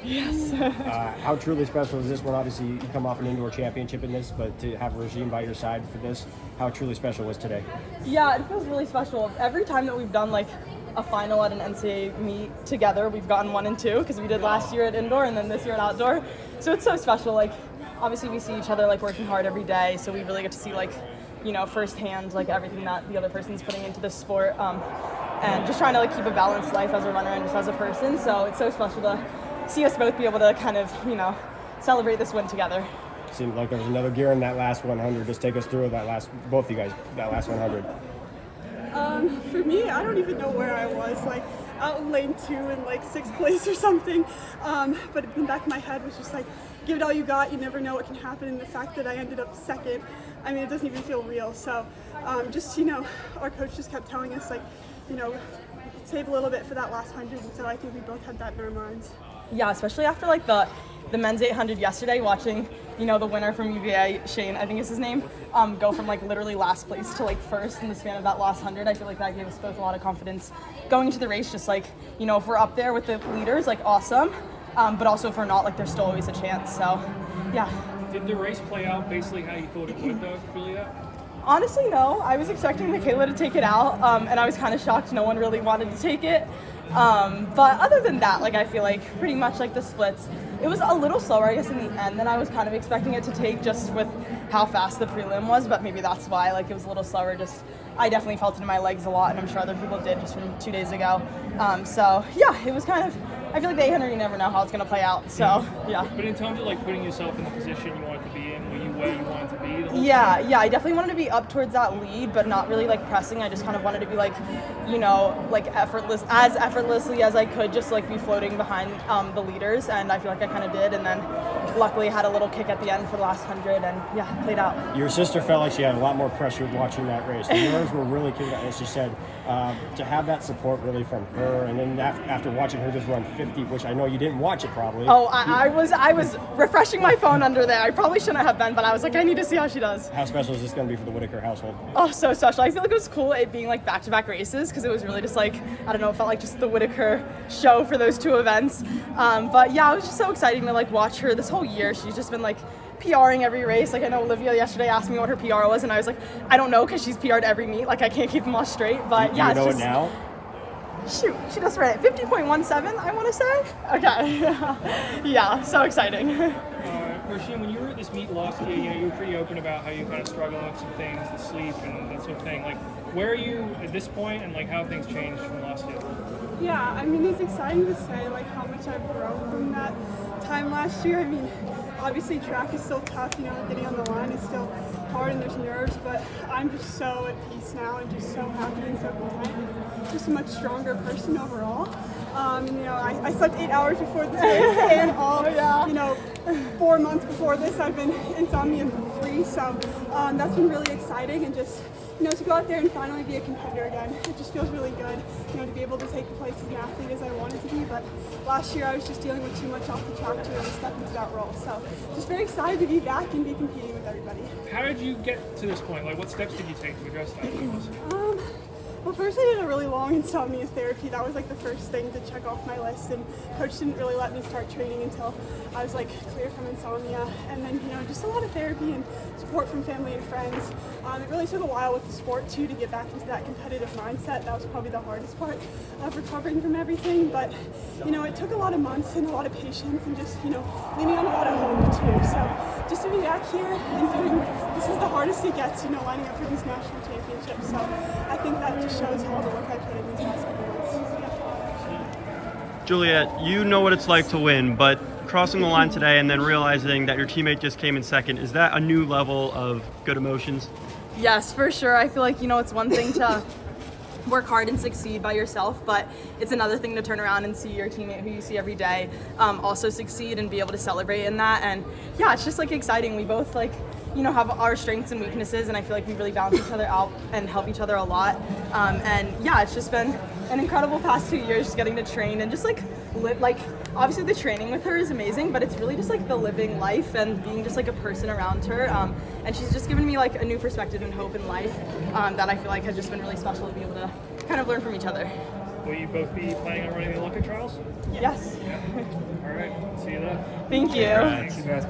Yes. How truly special is this one? Obviously, you come off an indoor championship in this, but to have Roisin by your side for this, how truly special was today? Yeah, it feels really special. Every time that we've done like a final at an NCAA meet together, we've gotten 1 and 2 because we did last year at indoor and then this year at outdoor. So it's so special. Like, obviously we see each other like working hard every day, so we really get to see like, you know, firsthand like everything that the other person's putting into the sport, and just trying to like keep a balanced life as a runner and just as a person. So it's so special to see us both be able to kind of, you know, celebrate this win together. Seemed like there was another gear in that last 100. Just take us through both you guys, that last 100. For me, I don't even know where I was, like out in lane 2 in like 6th place or something. But in the back of my head was just like, give it all you got, you never know what can happen. And the fact that I ended up 2nd, I mean, it doesn't even feel real. So just, you know, our coach just kept telling us like, you know, save a little bit for that last 100. And so I think we both had that in our minds. Yeah, especially after like the men's 800 yesterday, watching, you know, the winner from UVA, Shane, I think is his name, go from like literally last place to like first in the span of that last 100. I feel like that gave us both a lot of confidence going into the race. Just like, you know, if we're up there with the leaders, like awesome, but also if we're not, like there's still always a chance. So, yeah. Did the race play out basically how you thought it would, though, Juliette? Honestly, no. I was expecting Michaela to take it out, and I was kind of shocked no one really wanted to take it. But other than that, like I feel like pretty much like the splits, it was a little slower, I guess, in the end than I was kind of expecting it to take, just with how fast the prelim was. But maybe that's why, like, it was a little slower. Just I definitely felt it in my legs a lot, and I'm sure other people did just from 2 days ago. So yeah, it was kind of. I feel like the 800, you never know how it's going to play out. So yeah. But in terms of like putting yourself in the position you wanted to be in, were you where you wanted to be? The whole Yeah, time? yeah, I definitely wanted to be up towards that lead, but not really like pressing. I just kind of wanted to be like, you know, like effortlessly as I could, just like be floating behind the leaders, and I feel like I kind of did. And then luckily had a little kick at the end for the last 100, and yeah, played out. Your sister felt like she had a lot more pressure watching that race. The nerves were really kicking out, as she said. To have that support really from her, and then after watching her just run 50, which I know you didn't watch it probably. Oh, I was refreshing my phone under there. I probably shouldn't have been, but I was like, I need to see how she does. How special is this going to be for the Whittaker household? Oh, so special. I feel like it was cool it being like back-to-back races, because it was really just like, I don't know, it felt like just the Whittaker show for those 2 events. But yeah, it was just so exciting to like watch her this whole year. She's just been like PRing every race. Like I know Olivia yesterday asked me what her PR was, and I was like, I don't know, because she's PR'd every meet. Like I can't keep them all straight. But Do yeah, you know it's it just, now? Shoot, she just ran it 50.17, I want to say. Okay. Yeah, so exciting. Roisin, when you were at this meet last year, you know, you were pretty open about how you kind of struggle with some things, the sleep and that sort of thing. Like, where are you at this point, and like how have things changed from last year? Yeah, I mean, it's exciting to say like how much I've grown from that time last year. I mean, obviously track is still tough, you know, getting on the line is still hard and there's nerves, but I'm just so at peace now and just so happy and so content and just a much stronger person overall. You know, I slept 8 hours before this race, and you know, 4 months before this I've been insomnia free, so that's been really exciting, and just, you know, to go out there and finally be a competitor again, it just feels really good, you know, to be able to take the place as an athlete as I wanted to be. But last year I was just dealing with too much off the track to really step into that role, so just very excited to be back and be competing with everybody. How did you get to this point? Like, what steps did you take to address that? Well, first I did a really long insomnia therapy. That was like the first thing to check off my list, and coach didn't really let me start training until I was like clear from insomnia. And then, you know, just a lot of therapy and support from family and friends. It really took a while with the sport too to get back into that competitive mindset. That was probably the hardest part of recovering from everything. But, you know, it took a lot of months and a lot of patience and just, you know, leaning on a lot of hope too. So just to be back here and doing, this is the hardest it gets, you know, lining up for these national championships. So I think that just shows all the work I put in these last couple months. Juliette, you know what it's like to win, but crossing the line today and then realizing that your teammate just came in second, is that a new level of good emotions? Yes, for sure. I feel like, you know, it's one thing to work hard and succeed by yourself, but it's another thing to turn around and see your teammate who you see every day also succeed and be able to celebrate in that. And yeah, it's just like exciting. We both like, you know, have our strengths and weaknesses, and I feel like we really balance each other out and help each other a lot. And yeah, it's just been an incredible past 2 years, just getting to train and just like live, like obviously the training with her is amazing, but it's really just like the living life and being just like a person around her. And she's just given me like a new perspective and hope in life that I feel like has just been really special to be able to kind of learn from each other. Will you both be planning on running the Olympic trials? Yes. All right. Thank you. Congrats, guys.